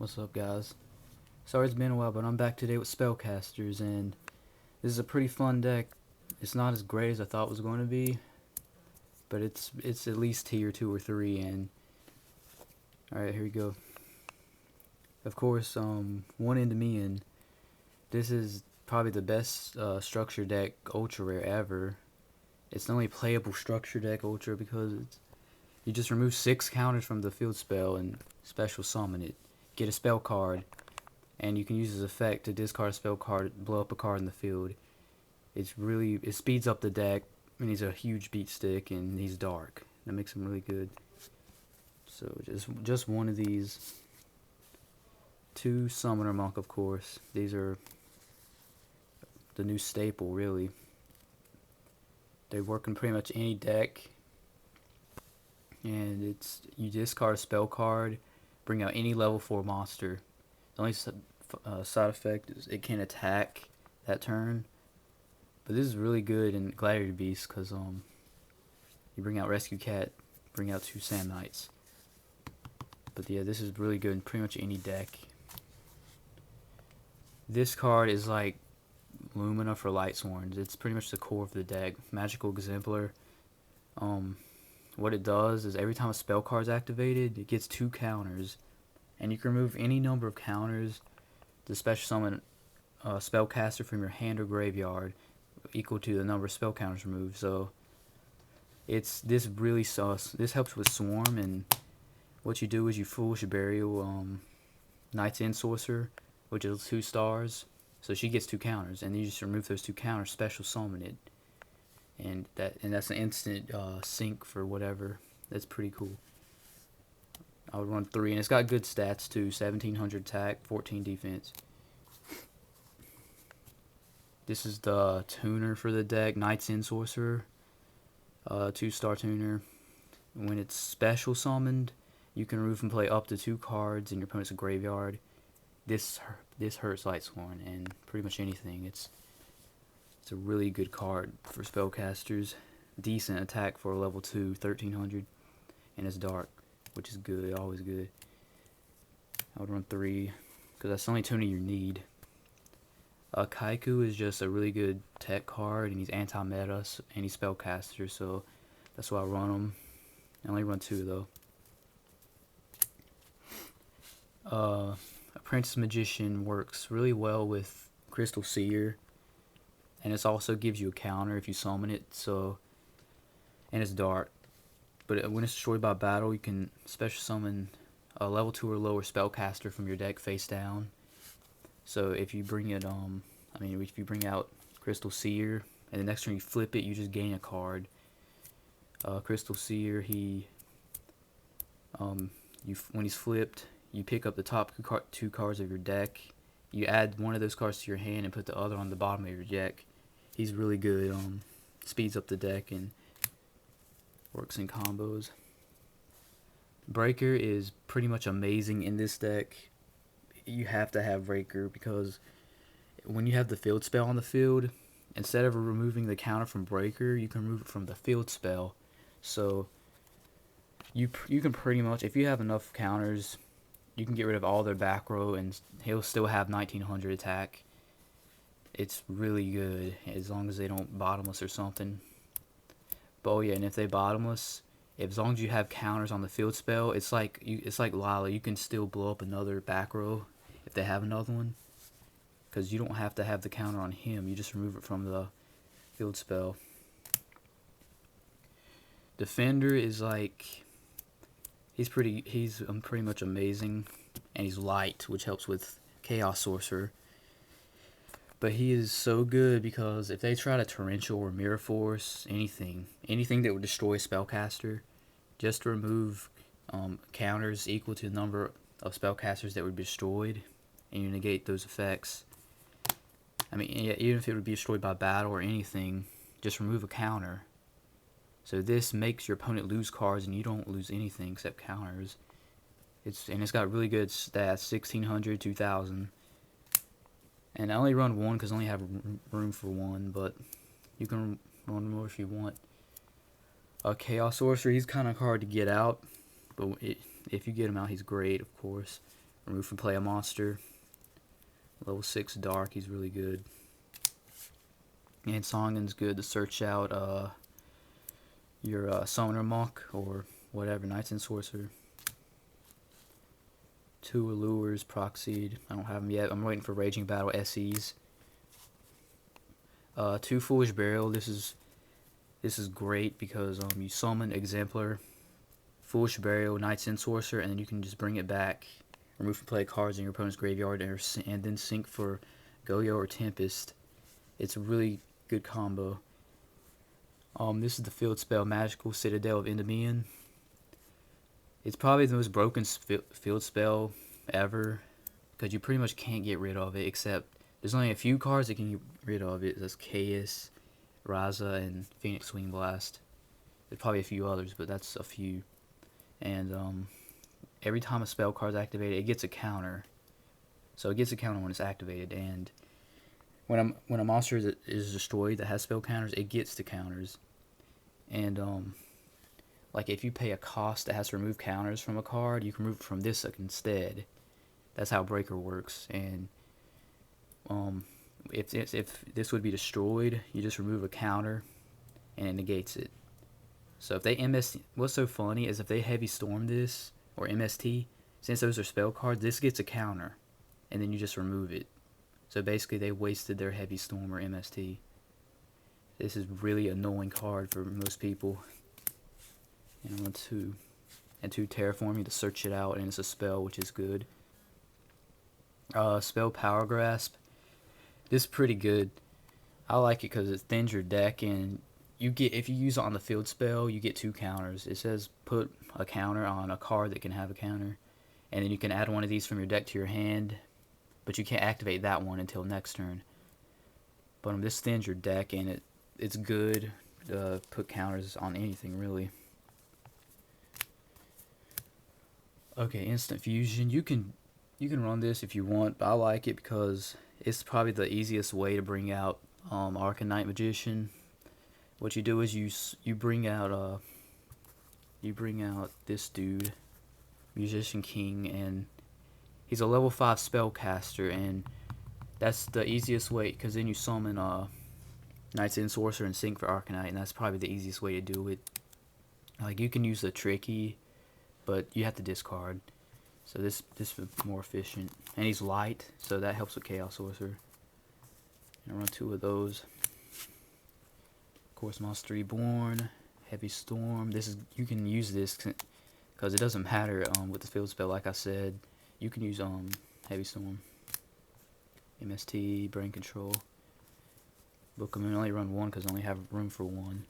What's up, guys? Sorry it's been a while, but I'm back today with Spellcasters, and this is a pretty fun deck. It's not as great as I thought it was going to be, but it's at least tier 2 or 3, and alright, here we go. Of course, one into me, and this is probably the best structure deck ultra rare ever. It's the only playable structure deck ultra because you just remove 6 counters from the field spell and special summon it. Get a spell card, and you can use his effect to discard a spell card, blow up a card in the field. It speeds up the deck, and he's a huge beat stick, and he's dark. That makes him really good. So just one of these. 2 Summoner Monk, of course. These are the new staple, really. They work in pretty much any deck. And you discard a spell card, bring out any level 4 monster. The only side effect is it can attack that turn. But this is really good in Gladiator Beast because you bring out Rescue Cat, bring out 2 Sand Knights. But yeah, this is really good in pretty much any deck. This card is like Lumina for Lightsworns. It's pretty much the core of the deck. Magical Exemplar. What it does is every time a spell card is activated, it gets 2 counters. And you can remove any number of counters to special summon a Spellcaster from your hand or graveyard equal to the number of spell counters removed. So this really sus. This helps with Swarm, and what you do is you Foolish Burial Knight's Ensorcer, which is 2 stars. So she gets 2 counters, and you just remove those 2 counters, special summon it. And that's an instant sync for whatever. That's pretty cool. I would run 3, and it's got good stats too. 1700 attack, 14 defense. This is the tuner for the deck, Knight's Ensorcer, 2-star tuner. When it's special summoned, you can remove and play up to 2 cards in your opponent's graveyard. This hurts Lightsworn and pretty much anything. It's a really good card for spellcasters. Decent attack for a level 2, 1300, and it's dark, which is good, always good. I would run 3 because that's the only tuner you need. Kaiku is just a really good tech card, and he's anti-meta, and he's spellcaster, so that's why I run him. I only run 2 though. Apprentice Magician works really well with Crystal Seer, and it also gives you a counter if you summon it. So, and it's dark, but when it's destroyed by battle, you can special summon a level 2 or lower spellcaster from your deck face down. So if you bring it, if you bring out Crystal Seer, and the next turn you flip it, you just gain a card. Crystal Seer, when he's flipped, you pick up the top 2 cards of your deck. You add one of those cards to your hand and put the other on the bottom of your deck. He's really good. Speeds up the deck and works in combos. Breaker is pretty much amazing in this deck. You have to have Breaker because when you have the field spell on the field, instead of removing the counter from Breaker, you can remove it from the field spell. So you can pretty much, if you have enough counters, you can get rid of all their back row, and he'll still have 1900 attack. It's really good as long as they don't bottomless or something. But oh yeah, and if they bottomless, as long as you have counters on the field spell, it's like Lila. You can still blow up another back row if they have another one, because you don't have to have the counter on him. You just remove it from the field spell. Defender is like he's pretty much amazing, and he's light, which helps with Chaos Sorcerer. But he is so good because if they try to Torrential or Mirror Force, anything that would destroy a Spellcaster, just to remove counters equal to the number of Spellcasters that would be destroyed, and you negate those effects. I mean, yeah, even if it would be destroyed by battle or anything, just remove a counter. So this makes your opponent lose cards, and you don't lose anything except counters. It's got really good stats, 1600, 2000. And I only run 1 because I only have room for 1, but you can run more if you want. Chaos Sorcerer, he's kind of hard to get out, but if you get him out, he's great, of course. Remove from play a monster. Level 6 Dark, he's really good. And Songen's good to search out your Summoner Monk or whatever, Knights and Sorcerer. 2 Allures, Proxied. I don't have them yet. I'm waiting for Raging Battle SEs. 2 Foolish Burial. This is great because you summon Exemplar, Foolish Burial, Knights and Sorcerer, and then you can just bring it back. Remove from play cards in your opponent's graveyard, and then sync for Yugioh or Tempest. It's a really good combo. This is the field spell Magical Citadel of Endymion. It's probably the most broken field spell ever, because you pretty much can't get rid of it, except there's only a few cards that can get rid of it. That's Chaos, Raza, and Phoenix Swing Blast. There's probably a few others, but that's a few. And every time a spell card is activated, it gets a counter. So it gets a counter when it's activated, and when a monster is destroyed that has spell counters, it gets the counters. And like if you pay a cost that has to remove counters from a card, you can remove it from this instead. That's how Breaker works. And if this would be destroyed, you just remove a counter, and it negates it. So if they what's so funny is if they Heavy Storm this or MST, since those are spell cards, this gets a counter, and then you just remove it. So basically they wasted their Heavy Storm or MST. This is really annoying card for most people. And I want to Terraforming to search it out, and it's a spell, which is good. Spell Power Grasp. This is pretty good. I like it because it thins your deck, and if you use it on the field spell, you get 2 counters. It says put a counter on a card that can have a counter, and then you can add one of these from your deck to your hand, but you can't activate that one until next turn. But this thins your deck, and it's good to put counters on anything, really. Okay, Instant Fusion. You can run this if you want, but I like it because it's probably the easiest way to bring out Arcanite Magician. What you do is you bring out this dude, Musician King, and he's a level 5 Spellcaster, and that's the easiest way, because then you summon Knights and Sorcerer and sync for Arcanite, and that's probably the easiest way to do it. Like, you can use the Tricky, but you have to discard. So this is more efficient. And he's light, so that helps with Chaos Sorcerer. And I run 2 of those. Of course, Monster Reborn, Heavy Storm. You can use this because it doesn't matter with the field spell. Like I said, you can use Heavy Storm, MST, Brain Control. Book them in. Only run 1 because I only have room for 1.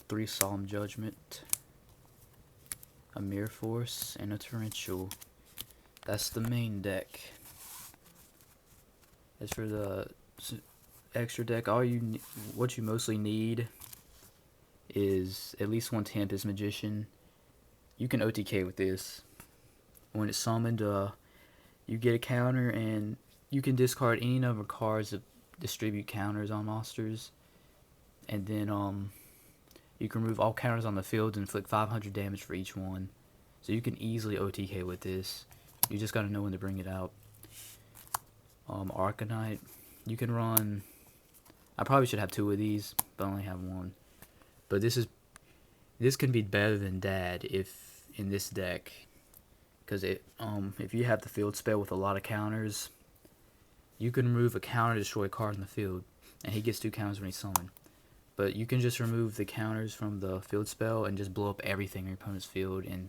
3 Solemn Judgment, a Mirror Force, and a Torrential. That's the main deck. As for the extra deck, what you mostly need is at least 1 Tempest Magician. You can OTK with this. When it's summoned, you get a counter, and you can discard any number of cards that distribute counters on monsters. And then you can remove all counters on the field and inflict 500 damage for each one. So you can easily OTK with this. You just gotta know when to bring it out. Arcanite. You can run... I probably should have 2 of these, but I only have 1. But this can be better than Dad if in this deck, because if you have the field spell with a lot of counters, you can remove a counter to destroy a card in the field, and he gets 2 counters when he's summoned. But you can just remove the counters from the field spell and just blow up everything in your opponent's field and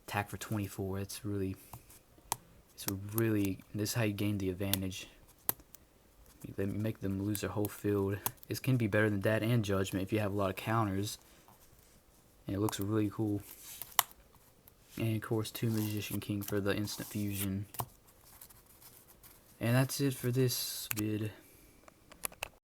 attack for 24. This is how you gain the advantage. You make them lose their whole field. This can be better than that and Judgment if you have a lot of counters. And it looks really cool. And of course 2 Magician King for the Instant Fusion. And that's it for this vid.